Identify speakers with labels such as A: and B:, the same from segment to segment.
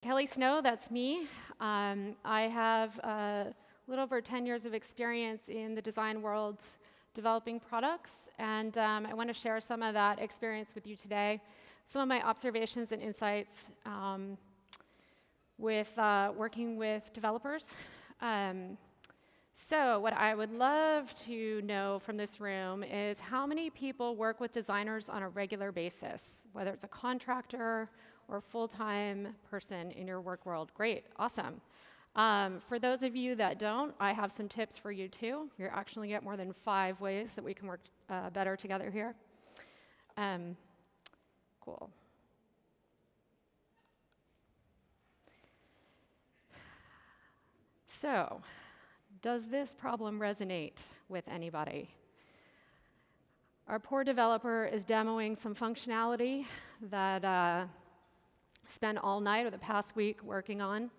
A: Kelly Snow, that's me. I have a little over 10 years of experience in the design world developing products, and I want to share some of that experience with you today. Some of my observations and insights with working with developers. So what I would love to know from this room is how many people work with designers on a regular basis, whether it's a contractor or a full-time person in your work world. Great, awesome. For those of you that don't, I have some tips for you too. You're actually get more than 5 ways that we can work better together here. Cool. So, does this problem resonate with anybody? Our poor developer is demoing some functionality that spent all night or the past week working on,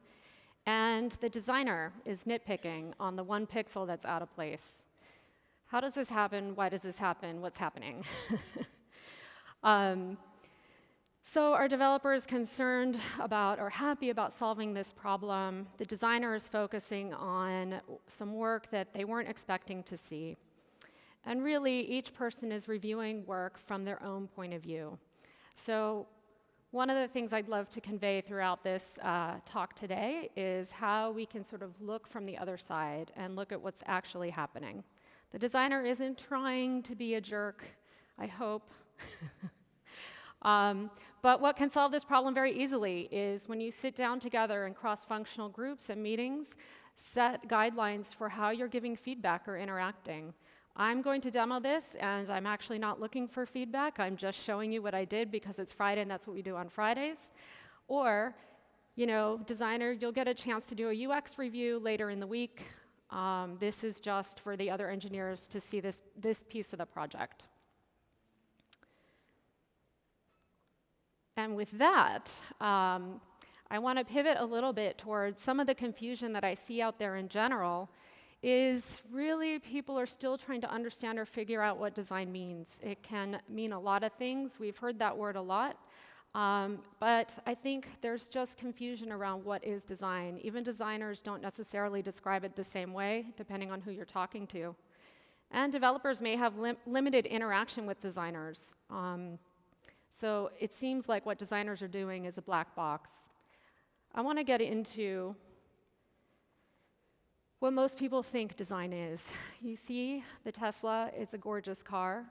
A: and the designer is nitpicking on the 1 pixel that's out of place. How does this happen? Why does this happen? What's happening? So our developer is concerned about or happy about solving this problem. The designer is focusing on some work that they weren't expecting to see. And really, each person is reviewing work from their own point of view. So one of the things I'd love to convey throughout this talk today is how we can sort of look from the other side and look at what's actually happening. The designer isn't trying to be a jerk, I hope. But what can solve this problem very easily is when you sit down together in cross-functional groups and meetings, set guidelines for how you're giving feedback or interacting. I'm going to demo this, and I'm actually not looking for feedback. I'm just showing you what I did because it's Friday and that's what we do on Fridays. Or, you know, designer, you'll get a chance to do a UX review later in the week. This is just for the other engineers to see this piece of the project. And with that, I want to pivot a little bit towards some of the confusion that I see out there in general is really people are still trying to understand or figure out what design means. It can mean a lot of things. We've heard that word a lot. But I think there's just confusion around what is design. Even designers don't necessarily describe it the same way, depending on who you're talking to. And developers may have limited interaction with designers. So it seems like what designers are doing is a black box. I want to get into what most people think design is. You see the Tesla, it's a gorgeous car,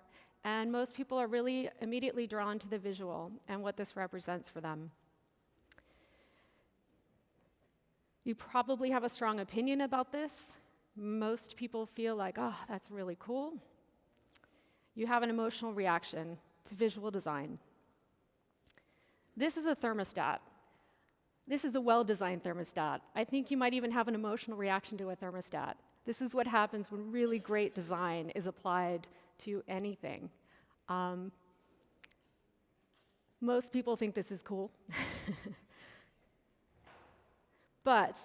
A: and most people are really immediately drawn to the visual and what this represents for them. You probably have a strong opinion about this. Most people feel like, oh, that's really cool. You have an emotional reaction to visual design. This is a thermostat. This is a well-designed thermostat. I think you might even have an emotional reaction to a thermostat. This is what happens when really great design is applied to anything. Most people think this is cool. But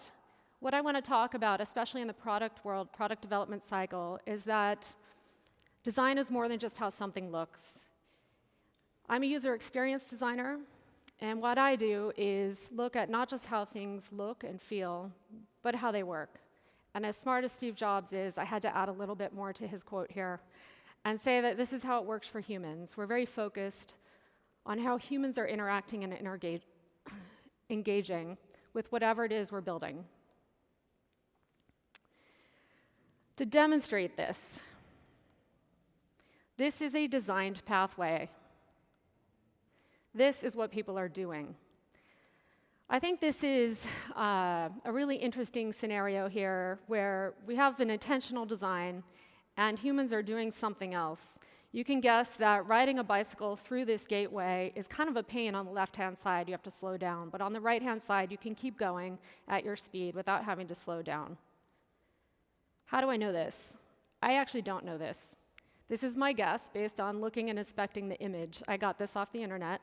A: what I want to talk about, especially in the product world, product development cycle, is that design is more than just how something looks. I'm a user experience designer. And what I do is look at not just how things look and feel, but how they work. And as smart as Steve Jobs is, I had to add a little bit more to his quote here and say that this is how it works for humans. We're very focused on how humans are interacting and engaging with whatever it is we're building. To demonstrate this, this is a designed pathway. This is what people are doing. I think this is a really interesting scenario here where we have an intentional design and humans are doing something else. You can guess that riding a bicycle through this gateway is kind of a pain on the left-hand side. You have to slow down. But on the right-hand side, you can keep going at your speed without having to slow down. How do I know this? I actually don't know this. This is my guess based on looking and inspecting the image. I got this off the internet.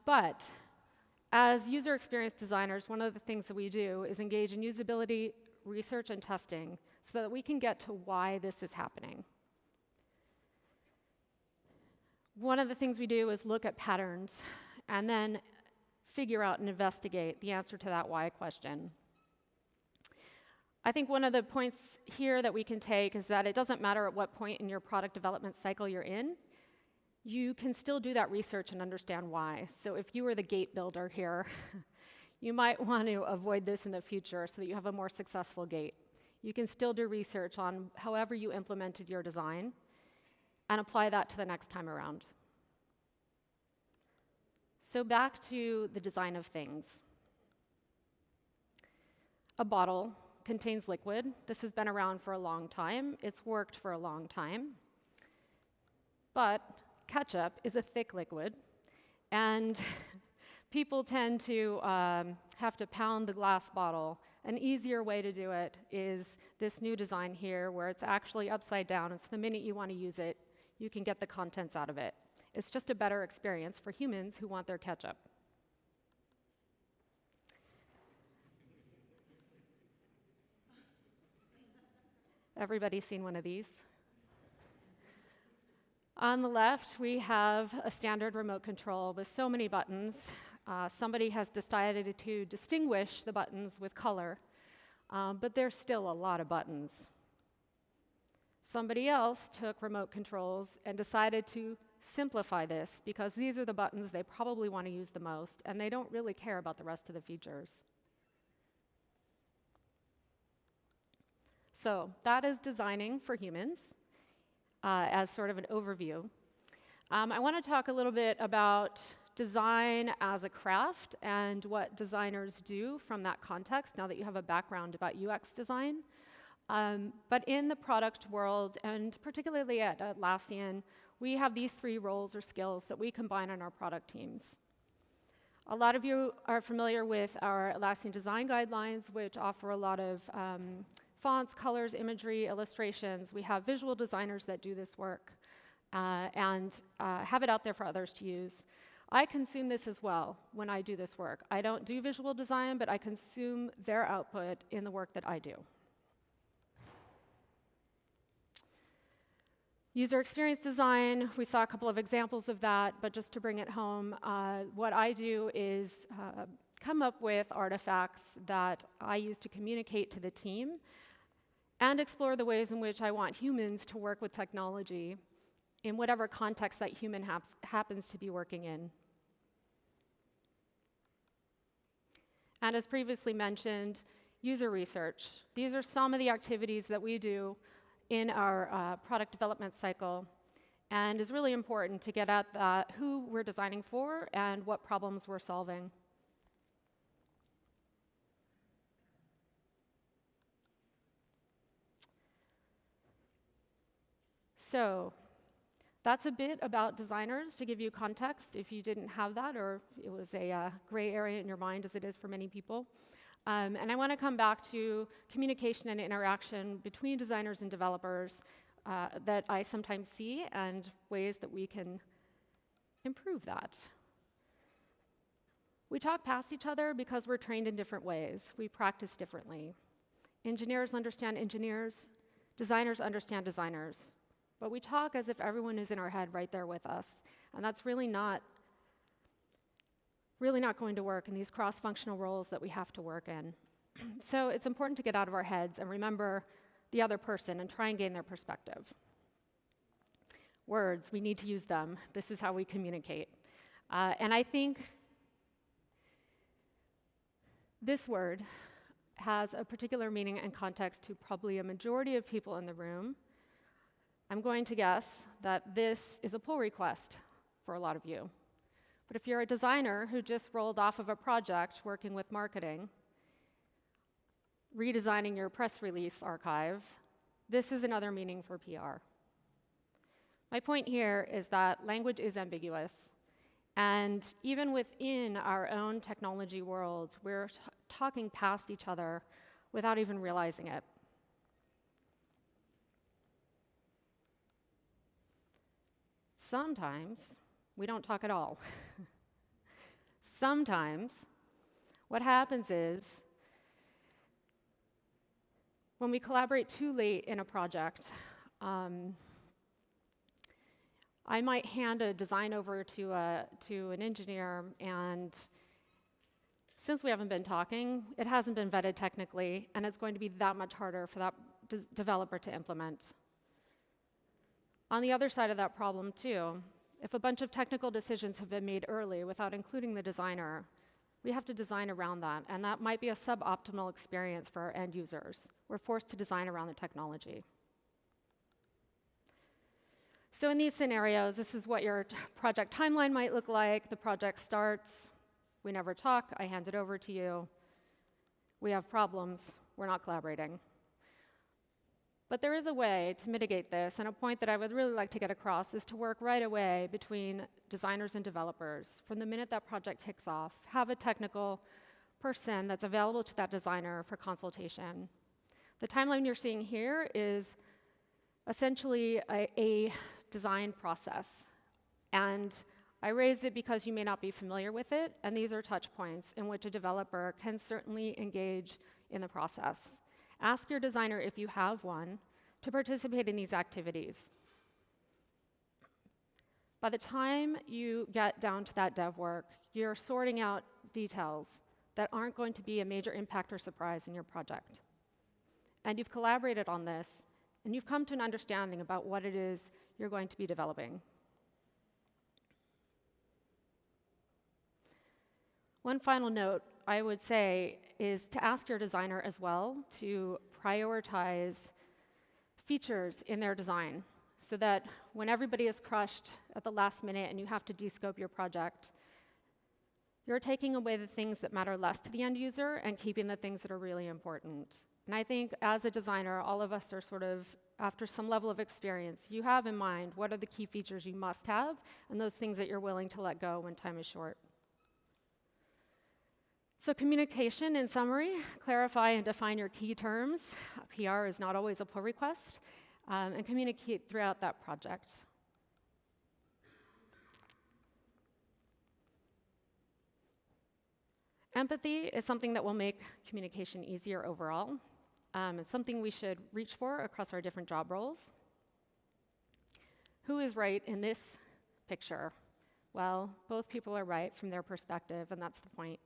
A: But as user experience designers, one of the things that we do is engage in usability research and testing so that we can get to why this is happening. One of the things we do is look at patterns and then figure out and investigate the answer to that why question. I think one of the points here that we can take is that it doesn't matter at what point in your product development cycle you're in, you can still do that research and understand why. So if you were the gate builder here, you might want to avoid this in the future so that you have a more successful gate. You can still do research on however you implemented your design and apply that to the next time around. So back to the design of things. A bottle contains liquid. This has been around for a long time. It's worked for a long time. But ketchup is a thick liquid, and people tend to have to pound the glass bottle. An easier way to do it is this new design here, where it's actually upside down, and so the minute you want to use it, you can get the contents out of it. It's just a better experience for humans who want their ketchup. Everybody's seen one of these? On the left, we have a standard remote control with so many buttons. Somebody has decided to distinguish the buttons with color, but there's still a lot of buttons. Somebody else took remote controls and decided to simplify this because these are the buttons they probably want to use the most, and they don't really care about the rest of the features. So that is designing for humans as sort of an overview. I want to talk a little bit about design as a craft and what designers do from that context, now that you have a background about UX design. But in the product world, and particularly at Atlassian, we have these 3 roles or skills that we combine in our product teams. A lot of you are familiar with our Atlassian design guidelines, which offer a lot of fonts, colors, imagery, illustrations. We have visual designers that do this work and have it out there for others to use. I consume this as well when I do this work. I don't do visual design, but I consume their output in the work that I do. User experience design, we saw a couple of examples of that, but just to bring it home, what I do is come up with artifacts that I use to communicate to the team and explore the ways in which I want humans to work with technology in whatever context that human happens to be working in. And as previously mentioned, user research. These are some of the activities that we do in our product development cycle, and is really important to get at that, who we're designing for and what problems we're solving. So that's a bit about designers, to give you context if you didn't have that, or it was a gray area in your mind, as it is for many people. And I want to come back to communication and interaction between designers and developers that I sometimes see, and ways that we can improve that. We talk past each other because we're trained in different ways. We practice differently. Engineers understand engineers. Designers understand designers. But we talk as if everyone is in our head right there with us. And that's really not going to work in these cross-functional roles that we have to work in. So it's important to get out of our heads and remember the other person and try and gain their perspective. Words, we need to use them. This is how we communicate. And I think this word has a particular meaning and context to probably a majority of people in the room. I'm going to guess that this is a pull request for a lot of you. But if you're a designer who just rolled off of a project working with marketing, redesigning your press release archive, this is another meaning for PR. My point here is that language is ambiguous. And even within our own technology world, we're talking past each other without even realizing it. Sometimes we don't talk at all. Sometimes what happens is when we collaborate too late in a project, I might hand a design over to an engineer, and Since we haven't been talking, it hasn't been vetted technically, and it's going to be that much harder for that developer to implement. On the other side of that problem, too, if a bunch of technical decisions have been made early without including the designer, we have to design around that, and that might be a suboptimal experience for our end users. We're forced to design around the technology. So in these scenarios, this is what your project timeline might look like. The project starts, we never talk, I hand it over to you. We have problems, we're not collaborating. But there is a way to mitigate this, and a point that I would really like to get across is to work right away between designers and developers. From the minute that project kicks off, have a technical person that's available to that designer for consultation. The timeline you're seeing here is essentially a design process. And I raise it because you may not be familiar with it, and these are touch points in which a developer can certainly engage in the process. Ask your designer, if you have one, to participate in these activities. By the time you get down to that dev work, you're sorting out details that aren't going to be a major impact or surprise in your project. And you've collaborated on this, and you've come to an understanding about what it is you're going to be developing. One final note I would say is to ask your designer as well to prioritize features in their design so that when everybody is crushed at the last minute and you have to descope your project, you're taking away the things that matter less to the end user and keeping the things that are really important. And I think as a designer, all of us are sort of, after some level of experience, you have in mind what are the key features you must have and those things that you're willing to let go when time is short. So communication, in summary, clarify and define your key terms. PR is not always a pull request, and communicate throughout that project. Empathy is something that will make communication easier overall. It's something we should reach for across our different job roles. Who is right in this picture? Well, both people are right from their perspective, and that's the point.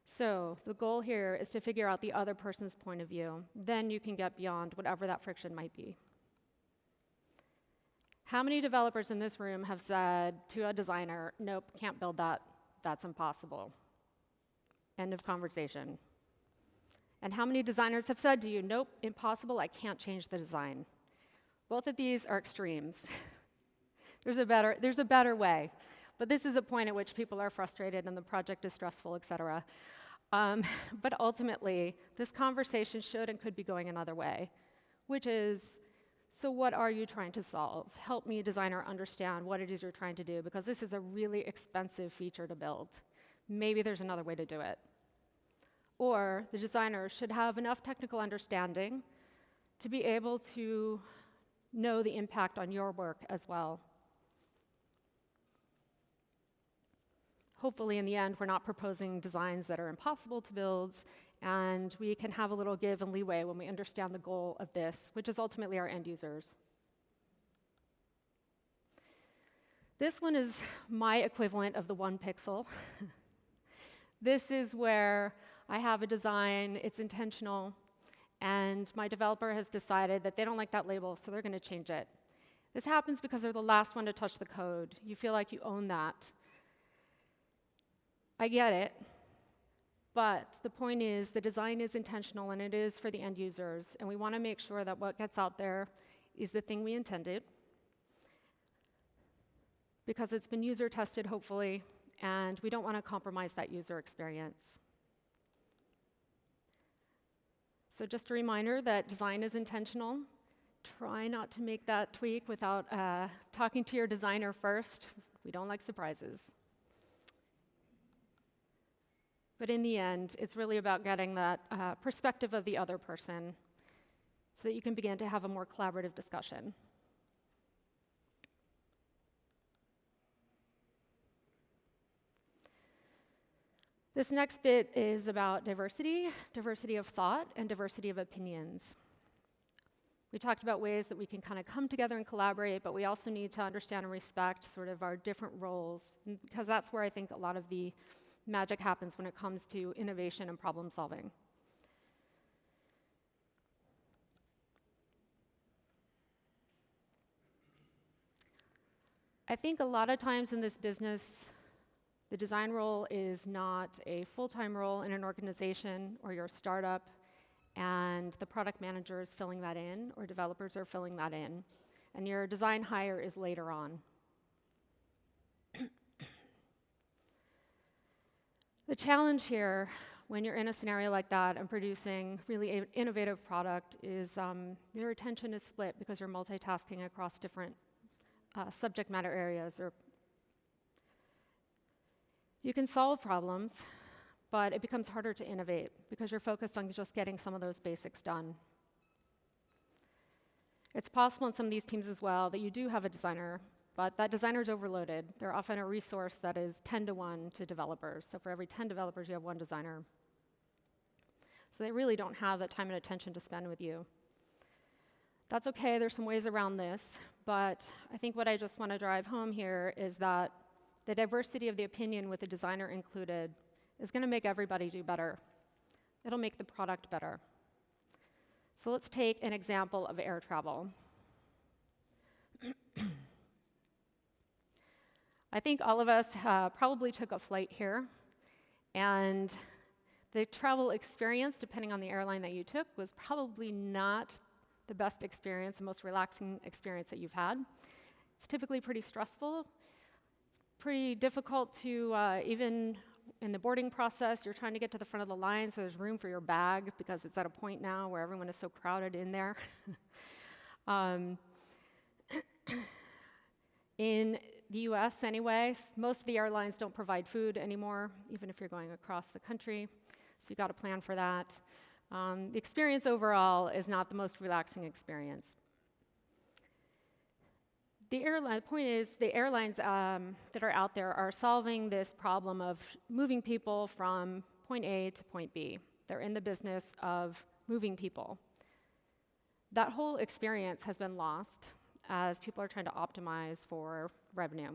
A: So the goal here is to figure out the other person's point of view. Then you can get beyond whatever that friction might be. How many developers in this room have said to a designer, nope, can't build that, that's impossible? End of conversation. And how many designers have said to you, nope, impossible, I can't change the design? Both of these are extremes. There's a better way. But this is a point at which people are frustrated and the project is stressful, et cetera. But ultimately, this conversation should and could be going another way, which is, so what are you trying to solve? Help me, designer, understand what it is you're trying to do, because this is a really expensive feature to build. Maybe there's another way to do it. Or the designer should have enough technical understanding to be able to know the impact on your work as well. Hopefully, in the end, we're not proposing designs that are impossible to build, and we can have a little give and leeway when we understand the goal of this, which is ultimately our end users. This one is my equivalent of the 1 pixel. This is where I have a design, it's intentional, and my developer has decided that they don't like that label, so they're going to change it. This happens because they're the last one to touch the code. You feel like you own that. I get it, but the point is the design is intentional and it is for the end users, and we want to make sure that what gets out there is the thing we intended, because it's been user tested, hopefully, and we don't want to compromise that user experience. So just a reminder that design is intentional. Try not to make that tweak without talking to your designer first. We don't like surprises. But in the end, it's really about getting that perspective of the other person so that you can begin to have a more collaborative discussion. This next bit is about diversity of thought, and diversity of opinions. We talked about ways that we can kind of come together and collaborate, but we also need to understand and respect sort of our different roles, because that's where I think a lot of the magic happens when it comes to innovation and problem solving. I think a lot of times in this business, the design role is not a full-time role in an organization or your startup, and the product manager is filling that in, or developers are filling that in, and your design hire is later on. The challenge here, when you're in a scenario like that and producing really innovative product, is your attention is split because you're multitasking across different subject matter areas. Or you can solve problems, but it becomes harder to innovate because you're focused on just getting some of those basics done. It's possible in some of these teams as well that you do have a designer, but that designer is overloaded. They're often a resource that is 10 to 1 to developers. So for every 10 developers, you have 1 designer. So they really don't have the time and attention to spend with you. That's okay, there's some ways around this, but I think what I just want to drive home here is that the diversity of the opinion with the designer included is going to make everybody do better. It'll make the product better. So let's take an example of air travel. I think all of us probably took a flight here, and the travel experience, depending on the airline that you took, was probably not the best experience, the most relaxing experience that you've had. It's typically pretty stressful. It's pretty difficult to even in the boarding process, you're trying to get to the front of the line so there's room for your bag because it's at a point now where everyone is so crowded in there. In the US anyway, most of the airlines don't provide food anymore, even if you're going across the country, so you've got to plan for that. The experience overall is not the most relaxing experience. The point is, the airlines that are out there are solving this problem of moving people from point A to point B. They're in the business of moving people. That whole experience has been lost as people are trying to optimize for revenue.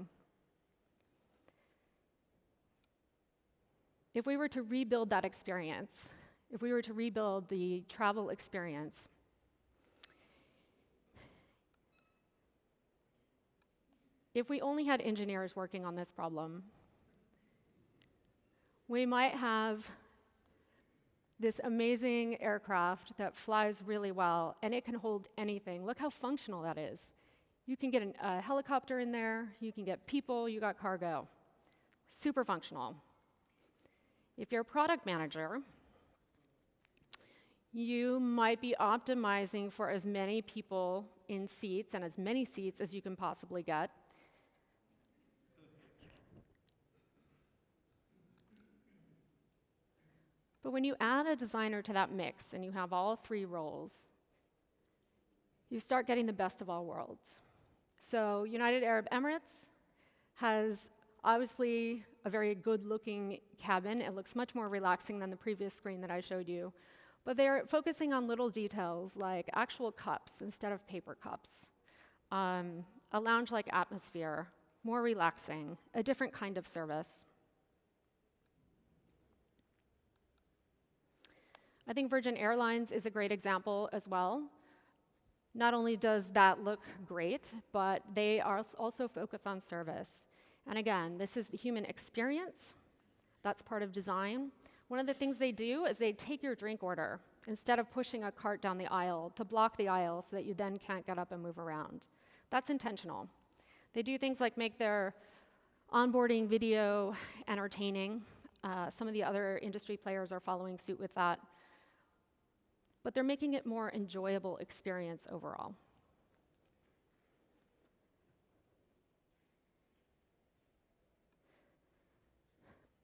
A: If we were to rebuild that experience, if we were to rebuild the travel experience, if we only had engineers working on this problem, we might have this amazing aircraft that flies really well, and it can hold anything. Look how functional that is. You can get a helicopter in there, you can get people, you got cargo. Super functional. If you're a product manager, you might be optimizing for as many people in seats and as many seats as you can possibly get. But when you add a designer to that mix and you have all 3 roles, you start getting the best of all worlds. So United Arab Emirates has obviously a very good-looking cabin. It looks much more relaxing than the previous screen that I showed you. But they're focusing on little details like actual cups instead of paper cups, a lounge-like atmosphere, more relaxing, a different kind of service. I think Virgin Airlines is a great example as well. Not only does that look great, but they are also focused on service. And again, this is the human experience. That's part of design. One of the things they do is they take your drink order instead of pushing a cart down the aisle to block the aisle so that you then can't get up and move around. That's intentional. They do things like make their onboarding video entertaining. Some of the other industry players are following suit with that. But they're making it more enjoyable experience overall.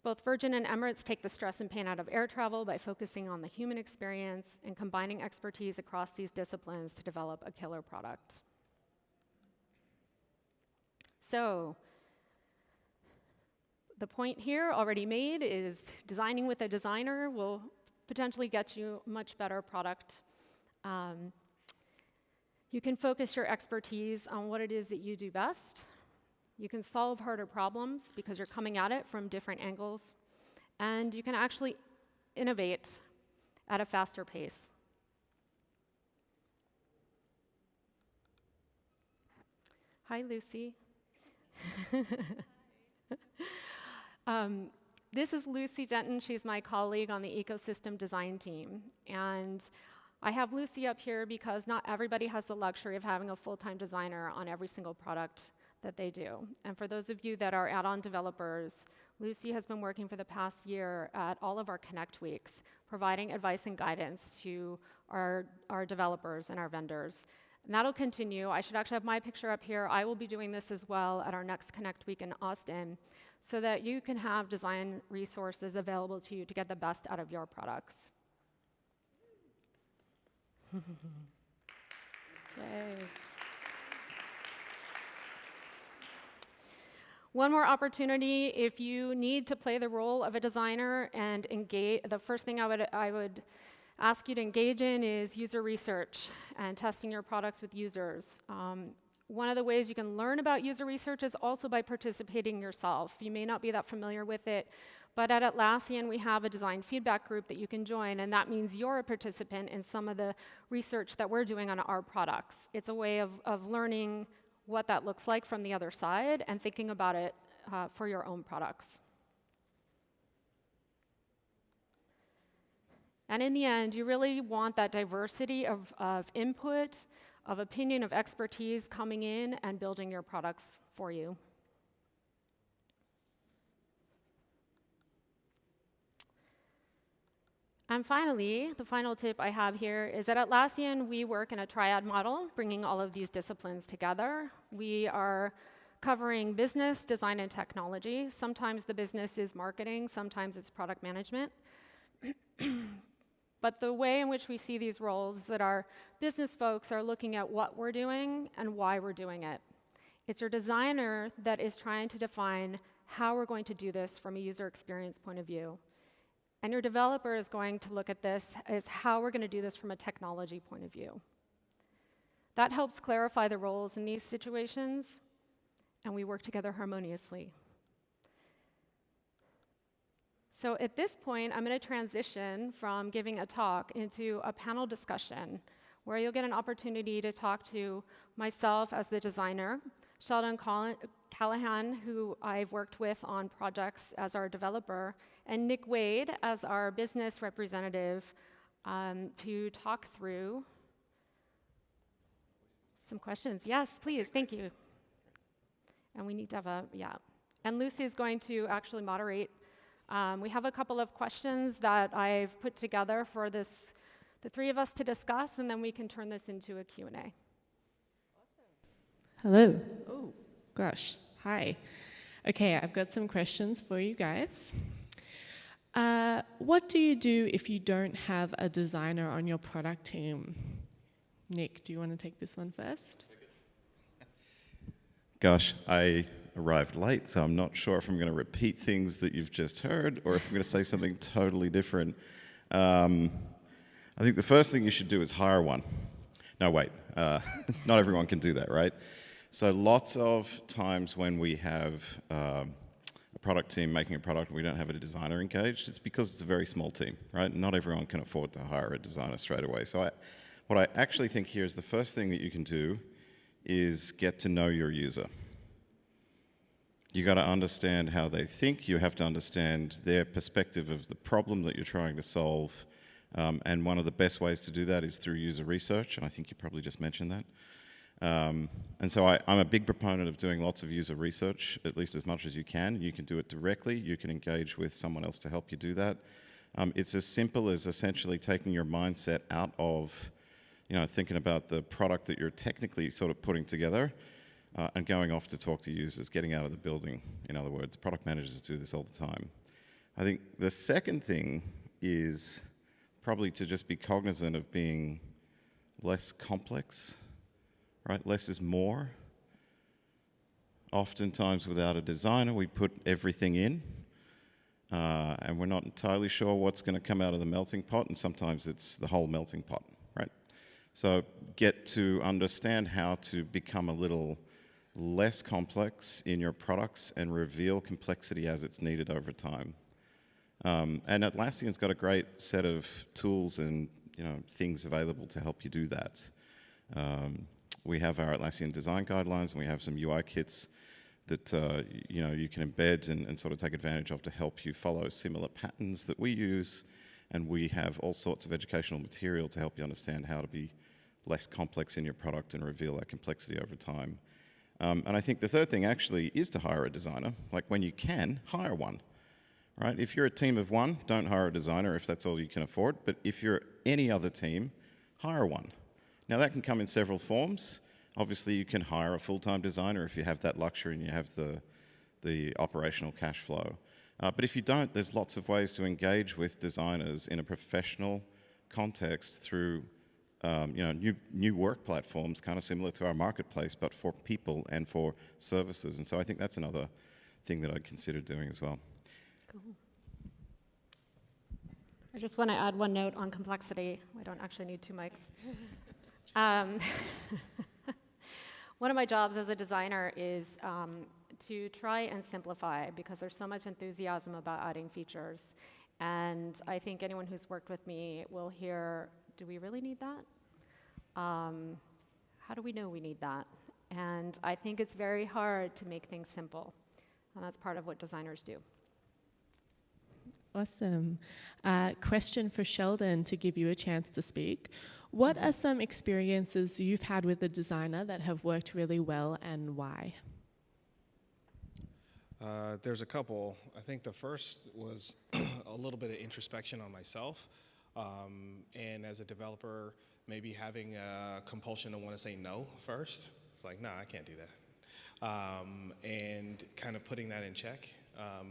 A: Both Virgin and Emirates take the stress and pain out of air travel by focusing on the human experience and combining expertise across these disciplines to develop a killer product. So, the point here already made is designing with a designer will potentially get you a much better product. You can focus your expertise on what it is that you do best. You can solve harder problems because you're coming at it from different angles. And you can actually innovate at a faster pace. Hi, Lucy. This is Lucy Denton. She's my colleague on the ecosystem design team. And I have Lucy up here because not everybody has the luxury of having a full-time designer on every single product that they do. And for those of you that are add-on developers, Lucy has been working for the past year at all of our Connect Weeks, providing advice and guidance to our developers and our vendors. And that'll continue. I should actually have my picture up here. I will be doing this as well at our next Connect Week in Austin, so that you can have design resources available to you to get the best out of your products. Yay. One more opportunity, if you need to play the role of a designer and engage, the first thing I would ask you to engage in is user research and testing your products with users. One of the ways you can learn about user research is also by participating yourself. You may not be that familiar with it, but at Atlassian we have a design feedback group that you can join, and that means you're a participant in some of the research that we're doing on our products. It's a way of learning what that looks like from the other side and thinking about it for your own products. And in the end, you really want that diversity of input, of opinion, of expertise coming in and building your products for you. And finally, the final tip I have here is that at Atlassian, we work in a triad model, bringing all of these disciplines together. We are covering business, design, and technology. Sometimes the business is marketing, sometimes it's product management. But the way in which we see these roles is that our business folks are looking at what we're doing and why we're doing it. It's your designer that is trying to define how we're going to do this from a user experience point of view. And your developer is going to look at this as how we're going to do this from a technology point of view. That helps clarify the roles in these situations, and we work together harmoniously. So at this point, I'm going to transition from giving a talk into a panel discussion where you'll get an opportunity to talk to myself as the designer, Sheldon Callahan, who I've worked with on projects as our developer, and Nick Wade as our business representative to talk through some questions. Yes, please, thank you. And we need to have And Lucy is going to actually moderate. We have a couple of questions that I've put together for the three of us to discuss, and then we can turn this into a Q&A.
B: Awesome. Hello. Oh, gosh. Hi. Okay, I've got some questions for you guys. What do you do if you don't have a designer on your product team? Nick, do you want to take this one first?
C: Gosh, I arrived late, so I'm not sure if I'm going to repeat things that you've just heard or if I'm going to say something totally different. I think the first thing you should do is hire one. No, wait. Not everyone can do that, right? So lots of times when we have a product team making a product and we don't have a designer engaged, it's because it's a very small team, right? Not everyone can afford to hire a designer straight away. So what I actually think here is the first thing that you can do is get to know your user. You got to understand how they think. You have to understand their perspective of the problem that you're trying to solve. And one of the best ways to do that is through user research. And I think you probably just mentioned that. And so I'm a big proponent of doing lots of user research, at least as much as you can. You can do it directly. You can engage with someone else to help you do that. It's as simple as essentially taking your mindset out of thinking about the product that you're technically sort of putting together and going off to talk to users, getting out of the building. In other words, product managers do this all the time. I think the second thing is probably to just be cognizant of being less complex, right? Less is more. Oftentimes without a designer, we put everything in and we're not entirely sure what's going to come out of the melting pot, and sometimes it's the whole melting pot, right? So get to understand how to become a little less complex in your products and reveal complexity as it's needed over time. And Atlassian's got a great set of tools and things available to help you do that. We have our Atlassian design guidelines, and we have some UI kits that you can embed and sort of take advantage of to help you follow similar patterns that we use. And we have all sorts of educational material to help you understand how to be less complex in your product and reveal that complexity over time. And I think the third thing actually is to hire a designer. Like, when you can, hire one. Right? If you're a team of one, don't hire a designer if that's all you can afford. But if you're any other team, hire one. Now, that can come in several forms. Obviously, you can hire a full-time designer if you have that luxury and you have the operational cash flow. But if you don't, there's lots of ways to engage with designers in a professional context through new work platforms, kind of similar to our marketplace, but for people and for services. And so I think that's another thing that I'd consider doing as well.
A: Cool. I just want to add one note on complexity. I don't actually need 2 mics. One of my jobs as a designer is to try and simplify, because there's so much enthusiasm about adding features. And I think anyone who's worked with me will hear, do we really need that? How do we know we need that? And I think it's very hard to make things simple. And that's part of what designers do.
B: Awesome. Question for Sheldon to give you a chance to speak. What are some experiences you've had with a designer that have worked really well, and why?
D: There's a couple. I think the first was a little bit of introspection on myself. And as a developer, maybe having a compulsion to want to say no first. It's like, no, I can't do that. And kind of putting that in check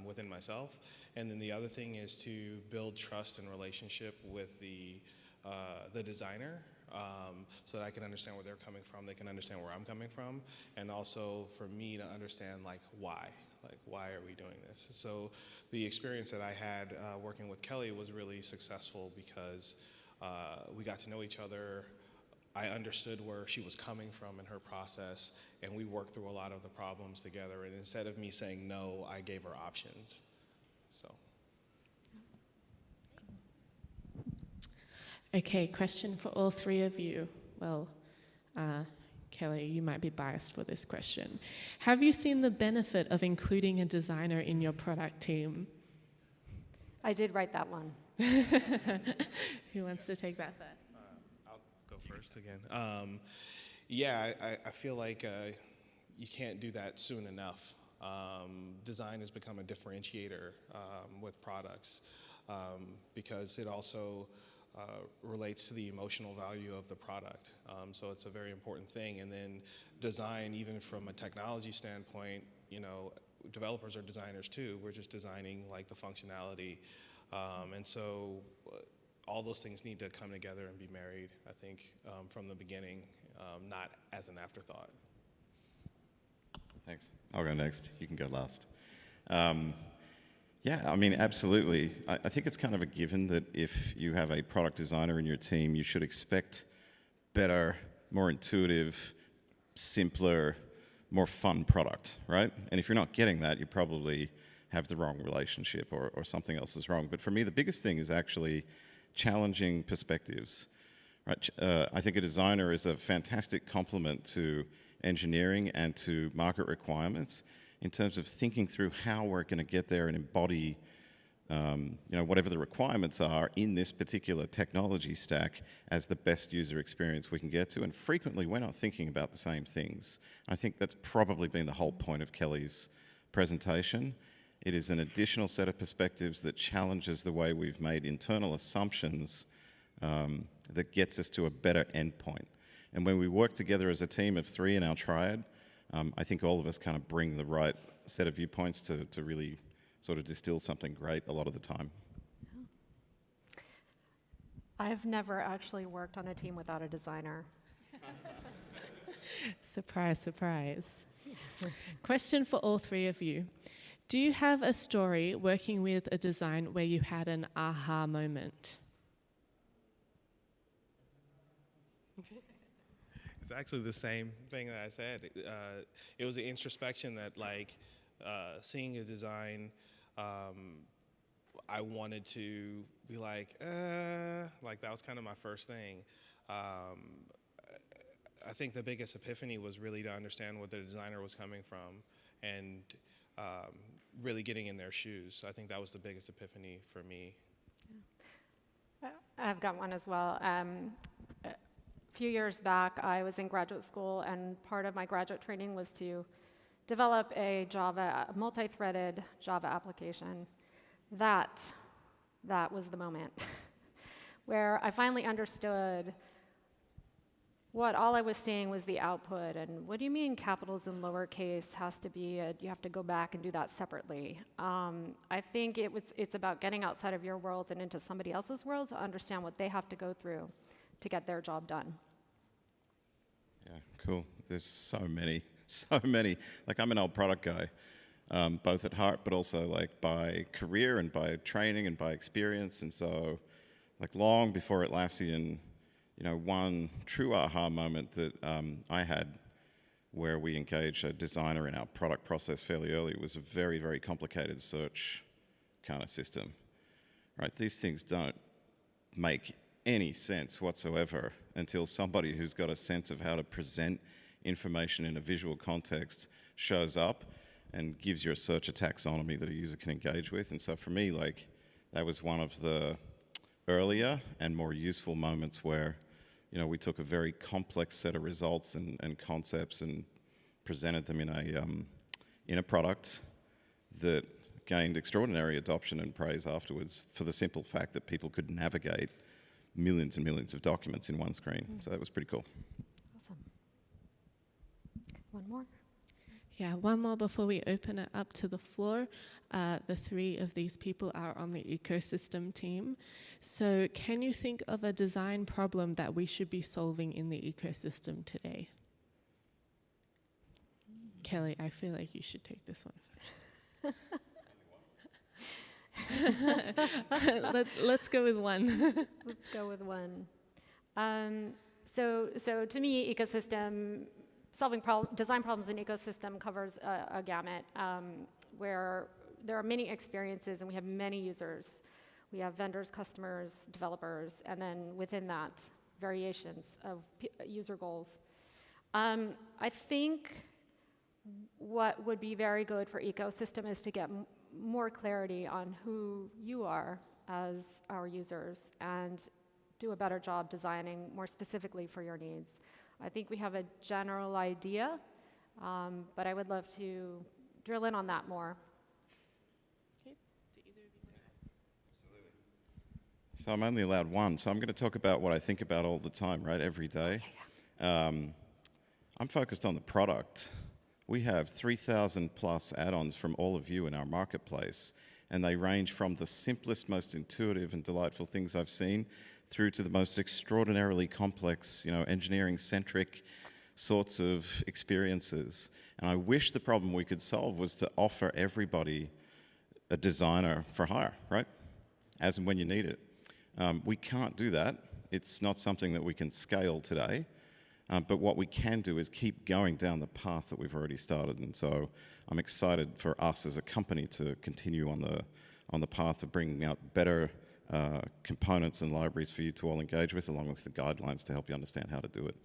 D: within myself. And then the other thing is to build trust and relationship with the designer, so that I can understand where they're coming from, they can understand where I'm coming from, and also for me to understand, like, why. Like, why are we doing this? So the experience that I had working with Kelly was really successful because we got to know each other. I understood where she was coming from in her process, and we worked through a lot of the problems together. And instead of me saying no, I gave her options. So.
B: Okay, question for all 3 of you. Well, Kelly, you might be biased for this question. Have you seen the benefit of including a designer in your product team?
A: I did write that one.
B: Who wants to take that first?
D: I'll go first again. I feel like you can't do that soon enough. Design has become a differentiator with products because it also relates to the emotional value of the product. So it's a very important thing. And then design, even from a technology standpoint, developers are designers too. We're just designing like the functionality. And so all those things need to come together and be married, I think, from the beginning, not as an afterthought.
C: Thanks. I'll go next. You can go last. Yeah, I mean, absolutely. I think it's kind of a given that if you have a product designer in your team, you should expect better, more intuitive, simpler, more fun product, right? And if you're not getting that, you probably have the wrong relationship or something else is wrong. But for me, the biggest thing is actually challenging perspectives, right? I think a designer is a fantastic complement to engineering and to market requirements in terms of thinking through how we're going to get there and embody whatever the requirements are in this particular technology stack as the best user experience we can get to. And frequently, we're not thinking about the same things. I think that's probably been the whole point of Kelly's presentation. It is an additional set of perspectives that challenges the way we've made internal assumptions that gets us to a better endpoint. And when we work together as a team of 3 in our triad, I think all of us kind of bring the right set of viewpoints to really sort of distill something great a lot of the time.
A: I've never actually worked on a team without a designer.
B: Surprise, surprise. Question for all 3 of you. Do you have a story working with a design where you had an aha moment?
D: It's actually the same thing that I said. It was an introspection that, like, seeing a design, I wanted to be like that was kind of my first thing. I think the biggest epiphany was really to understand what the designer was coming from and really getting in their shoes. I think that was the biggest epiphany for me.
A: I've got one as well. A few years back, I was in graduate school, and part of my graduate training was to develop a multi-threaded Java application. That was the moment where I finally understood what all I was seeing was the output. And what do you mean capitals and lowercase has to be, you have to go back and do that separately? I think it's about getting outside of your world and into somebody else's world to understand what they have to go through to get their job done.
C: Yeah, cool. There's so many. Like, I'm an old product guy, both at heart, but also like by career and by training and by experience. And so, like, long before Atlassian, one true aha moment that I had where we engaged a designer in our product process fairly early was a very, very complicated search kind of system, right? These things don't make any sense whatsoever until somebody who's got a sense of how to present information in a visual context shows up and gives you a search a taxonomy that a user can engage with. And so for me, like, that was one of the earlier and more useful moments where we took a very complex set of results and concepts and presented them in a product that gained extraordinary adoption and praise afterwards for the simple fact that people could navigate millions and millions of documents in one screen. So that was pretty cool.
A: Awesome. One more?
B: Yeah, one more before we open it up to the floor. The three of these people are on the ecosystem team. So can you think of a design problem that we should be solving in the ecosystem today? Kelly, I feel like you should take this one first. Let's go with one.
A: Let's go with one. So to me, solving design problems in ecosystem covers a gamut where there are many experiences and we have many users. We have vendors, customers, developers, and then within that, variations of user goals. I think what would be very good for ecosystem is to get more clarity on who you are as our users and do a better job designing more specifically for your needs. I think we have a general idea, but I would love to drill in on that more.
B: Okay. Do either of you want to?
C: So I'm only allowed one, so I'm going to talk about what I think about all the time, right, every day. I'm focused on the product. We have 3,000 plus add-ons from all of you in our marketplace, and they range from the simplest, most intuitive and delightful things I've seen through to the most extraordinarily complex, engineering-centric sorts of experiences. And I wish the problem we could solve was to offer everybody a designer for hire, right? As and when you need it. We can't do that. It's not something that we can scale today. But what we can do is keep going down the path that we've already started. And so I'm excited for us as a company to continue on the path of bringing out better components and libraries for you to all engage with, along with the guidelines to help you understand how to do it.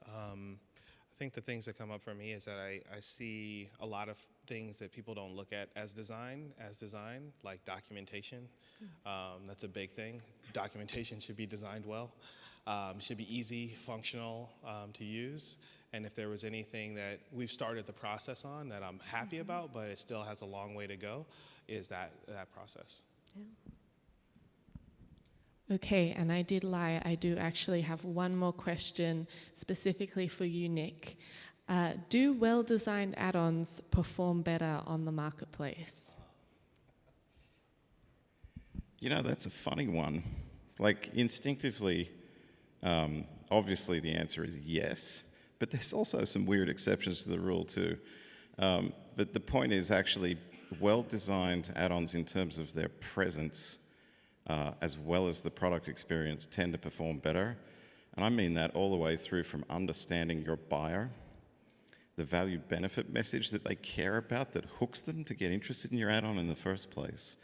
D: I think the things that come up for me is that I see a lot of things that people don't look at as design, like documentation. That's a big thing. Documentation should be designed well. Should be easy, functional to use. And if there was anything that we've started the process on that I'm happy about, but it still has a long way to go, is that process.
A: Yeah.
B: Okay, and I did lie. I do actually have one more question specifically for you, Nick. Do well-designed add-ons perform better on the marketplace?
C: That's a funny one. Like, instinctively, obviously the answer is yes, but there's also some weird exceptions to the rule too. But the point is actually well-designed add-ons in terms of their presence as well as the product experience tend to perform better. And I mean that all the way through from understanding your buyer, the value benefit message that they care about that hooks them to get interested in your add-on in the first place,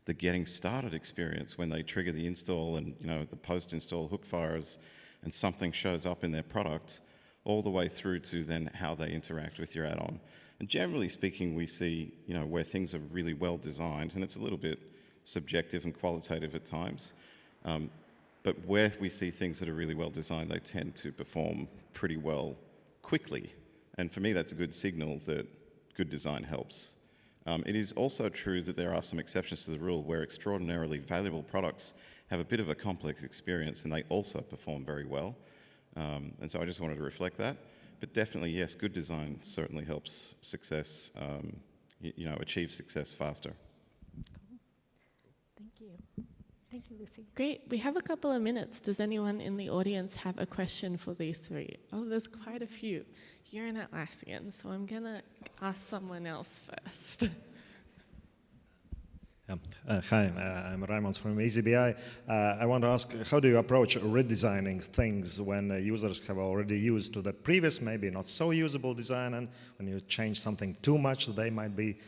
C: the getting started experience when they trigger the install and the post-install hook fires and something shows up in their product, all the way through to then how they interact with your add-on. And generally speaking, we see where things are really well designed, and it's a little bit subjective and qualitative at times, but where we see things that are really well designed, they tend to perform pretty well quickly. And for me, that's a good signal that good design helps. It is also true that there are some exceptions to the rule where extraordinarily valuable products have a bit of a complex experience and they also perform very well. And so I just wanted to reflect that. But definitely, yes, good design certainly helps success, achieve success faster.
A: Thank you. Thank you, Lucy.
B: Great. We have a couple of minutes. Does anyone in the audience have a question for these three? Oh, there's quite a few. You're an Atlassian, so I'm going to ask someone else first.
E: Hi, I'm Raymond from EasyBI. I want to ask, how do you approach redesigning things when users have already used to the previous, maybe not so usable design, and when you change something too much, they might be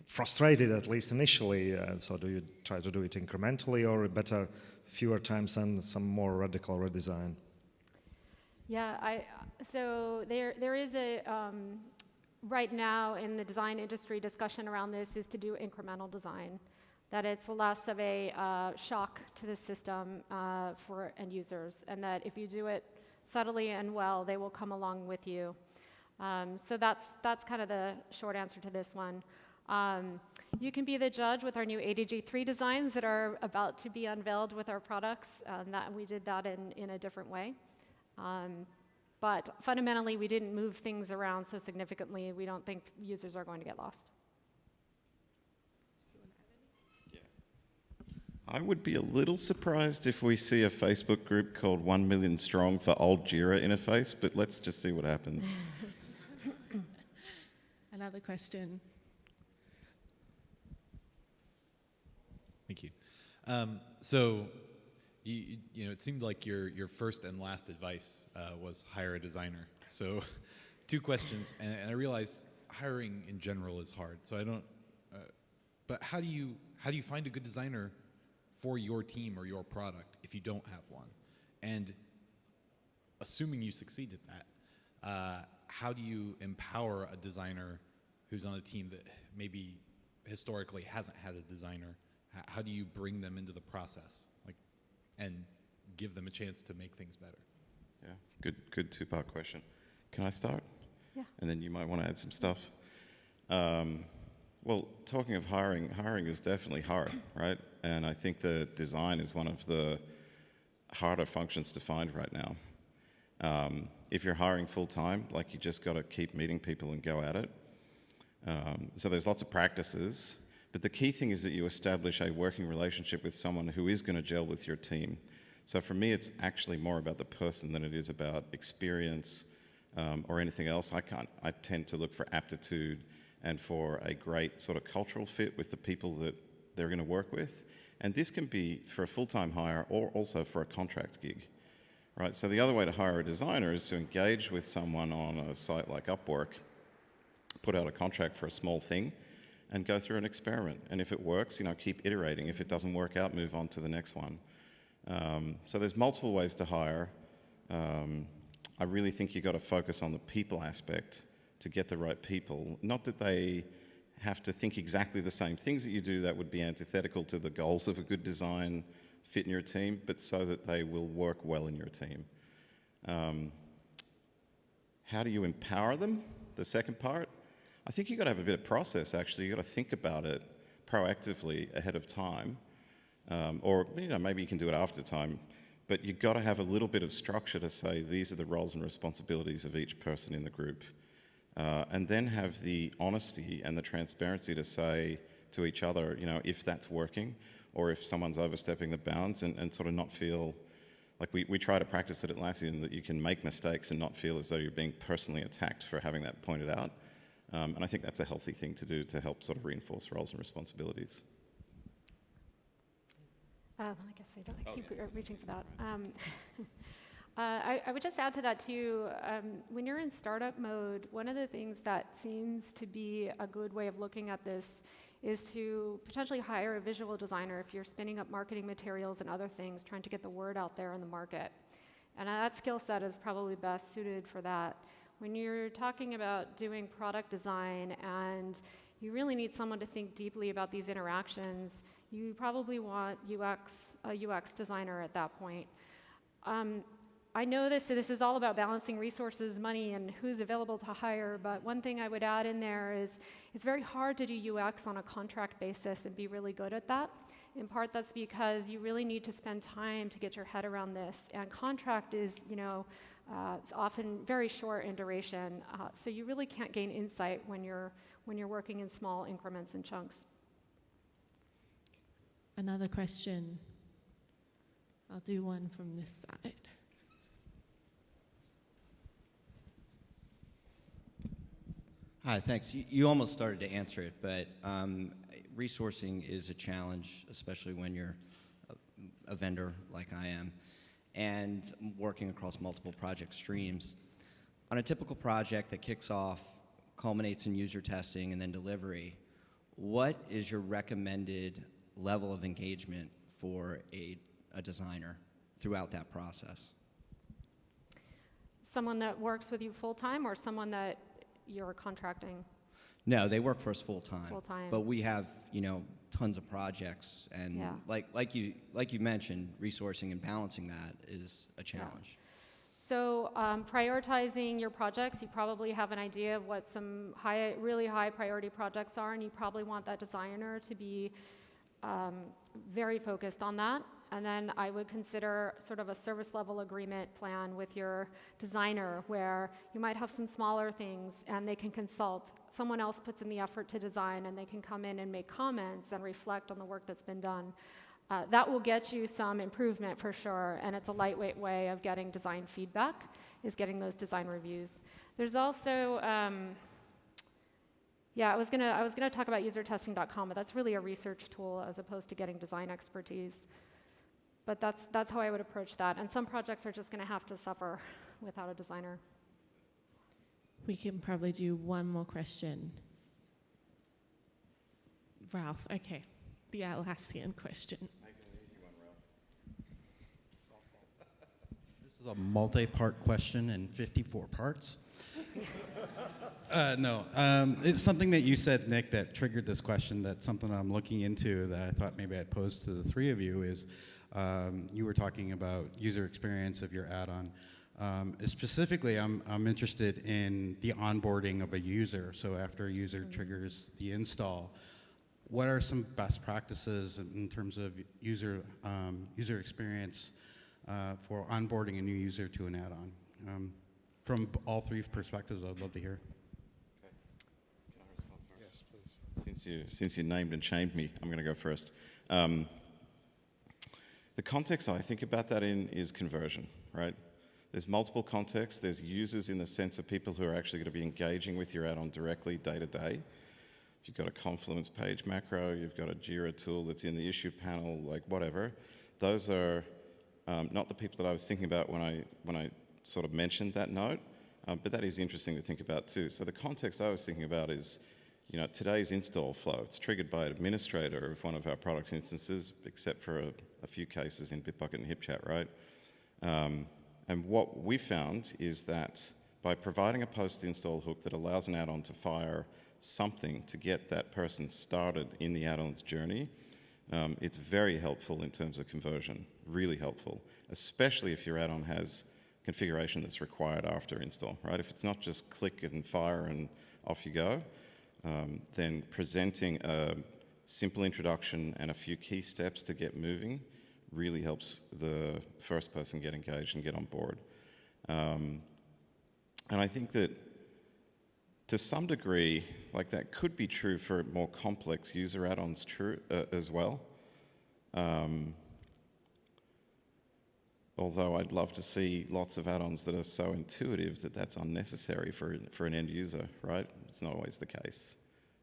E: frustrated, at least initially. So do you try to do it incrementally, or better fewer times and some more radical redesign?
A: Yeah, so there is a, right now in the design industry, discussion around this is to do incremental design, that it's less of a shock to the system for end users, and that if you do it subtly and well, they will come along with you. So that's kind of the short answer to this one. You can be the judge with our new ADG3 designs that are about to be unveiled with our products. We did that in a different way. But fundamentally, we didn't move things around so significantly. We don't think users are going to get lost.
C: I would be a little surprised if we see a Facebook group called 1 Million Strong for old Jira interface, but let's just see what happens.
B: Another question.
F: Thank you. So, it seemed like your first and last advice was hire a designer. So, 2 questions, and I realize hiring in general is hard. So I don't. But how do you find a good designer for your team or your product if you don't have one? And assuming you succeed at that, how do you empower a designer who's on a team that maybe historically hasn't had a designer? How do you bring them into the process, and give them a chance to make things better?
C: Yeah, good 2-part question. Can I start?
A: Yeah.
C: And then you might want to add some stuff. Well, talking of hiring is definitely hard, right? And I think that design is one of the harder functions to find right now. If you're hiring full-time, you just got to keep meeting people and go at it. So there's lots of practices, but the key thing is that you establish a working relationship with someone who is going to gel with your team. So for me, it's actually more about the person than it is about experience or anything else. I tend to look for aptitude and for a great sort of cultural fit with the people that they're going to work with. And this can be for a full-time hire or also for a contract gig, right? So the other way to hire a designer is to engage with someone on a site like Upwork, put out a contract for a small thing, and go through an experiment. And if it works, keep iterating. If it doesn't work out, move on to the next one. So there's multiple ways to hire. I really think you've got to focus on the people aspect to get the right people. Not that they have to think exactly the same things that you do that would be antithetical to the goals of a good design fit in your team, but so that they will work well in your team. How do you empower them? The second part, I think you've got to have a bit of process, actually. You've got to think about it proactively ahead of time. Or maybe you can do it after time, but you've got to have a little bit of structure to say these are the roles and responsibilities of each person in the group. And then have the honesty and the transparency to say to each other, if that's working or if someone's overstepping the bounds, and sort of not feel like we try to practice at Atlassian that you can make mistakes and not feel as though you're being personally attacked for having that pointed out. And I think that's a healthy thing to do to help sort of reinforce roles and responsibilities.
A: I guess I keep reaching for that. I would just add to that too, when you're in startup mode, one of the things that seems to be a good way of looking at this is to potentially hire a visual designer if you're spinning up marketing materials and other things, trying to get the word out there in the market. And that skill set is probably best suited for that. When you're talking about doing product design and you really need someone to think deeply about these interactions, you probably want a UX designer at that point. I know this is all about balancing resources, money, and who's available to hire, but one thing I would add in there is it's very hard to do UX on a contract basis and be really good at that. In part, that's because you really need to spend time to get your head around this, and contract is, it's often very short in duration, so you really can't gain insight when you're working in small increments and chunks.
B: Another question. I'll do one from this side.
G: Hi, thanks. You almost started to answer it, but resourcing is a challenge, especially when you're a vendor like I am, and working across multiple project streams. On a typical project that kicks off, culminates in user testing and then delivery, what is your recommended level of engagement for a designer throughout that process?
A: Someone that works with you full-time or someone that you're contracting?
G: No, they work for us full-time.
A: Full-time.
G: But we have, tons of projects, and
A: Yeah.
G: like you mentioned, resourcing and balancing that is a challenge.
A: So prioritizing your projects, you probably have an idea of what some really high priority projects are, and you probably want that designer to be very focused on that. And then I would consider sort of a service level agreement plan with your designer where you might have some smaller things and they can consult. Someone else puts in the effort to design and they can come in and make comments and reflect on the work that's been done. That will get you some improvement for sure, and it's a lightweight way of getting design feedback, is getting those design reviews. There's also, I was gonna talk about usertesting.com, but that's really a research tool as opposed to getting design expertise. But that's how I would approach that, and some projects are just gonna have to suffer without a designer.
B: We can probably do one more question. Ralph, okay. The Atlassian question.
H: This is a multi-part question in 54 parts. It's something that you said, Nick, that triggered this question. That's something I'm looking into that I thought maybe I'd pose to the three of you is you were talking about user experience of your add-on. Specifically, I'm interested in the onboarding of a user. So after a user triggers the install, what are some best practices in terms of user experience for onboarding a new user to an add-on? From all three perspectives, I'd love to hear.
C: Okay. Can I respond first?
D: Yes, please.
C: Since you named and shamed me, I'm going to go first. The context I think about that in is conversion, right? There's multiple contexts. There's users in the sense of people who are actually going to be engaging with your add-on directly day to day. If you've got a Confluence page macro, you've got a Jira tool that's in the issue panel, like whatever. Those are not the people that I was thinking about when I sort of mentioned that note, but that is interesting to think about too. So the context I was thinking about is, today's install flow. It's triggered by an administrator of one of our product instances, except for a few cases in Bitbucket and HipChat, right? And what we found is that by providing a post-install hook that allows an add-on to fire something to get that person started in the add-on's journey, it's very helpful in terms of conversion, really helpful, especially if your add-on has configuration that's required after install, right? If it's not just click and fire and off you go, then presenting a simple introduction and a few key steps to get moving really helps the first person get engaged and get on board. And I think that to some degree, like that could be true for more complex user add-ons as well. Although I'd love to see lots of add-ons that are so intuitive that that's unnecessary for an end user, right? It's not always the case.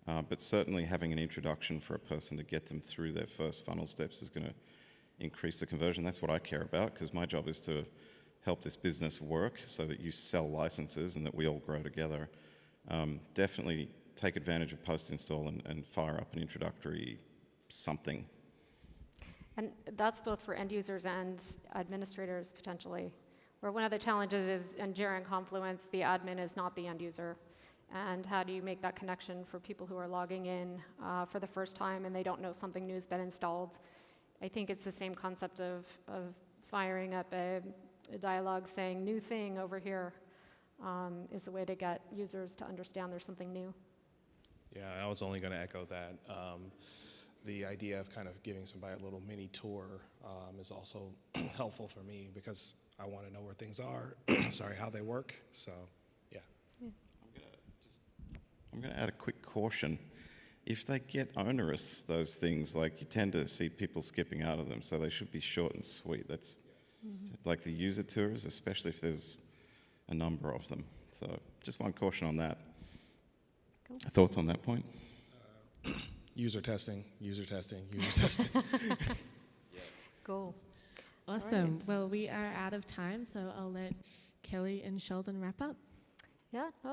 C: But certainly having an introduction for a person to get them through their first funnel steps is going to increase the conversion. That's what I care about, because my job is to help this business work so that you sell licenses and that we all grow together, definitely take advantage of post-install and fire up an introductory something.
A: And that's both for end users and administrators, potentially. Where one of the challenges is in Jira and Confluence, the admin is not the end user. And how do you make that connection for people who are logging in for the first time and they don't know something new has been installed? I think it's the same concept of firing up a dialogue saying, new thing over here, is the way to get users to understand there's something new.
D: Yeah, I was only going to echo that. The idea of kind of giving somebody a little mini tour is also helpful for me because I want to know where things are, sorry, how they work. So, yeah.
C: I'm going to add a quick caution. If they get onerous, those things, like you tend to see people skipping out of them, so they should be short and sweet. That's like the user tours, especially if there's a number of them. So just one caution on that.
A: Cool.
C: Thoughts on that point?
D: User testing, user testing, user testing.
A: Cool.
B: Awesome.
A: right.
B: Well, we are out of time, so I'll let Kelly and Sheldon wrap up.
A: Yeah.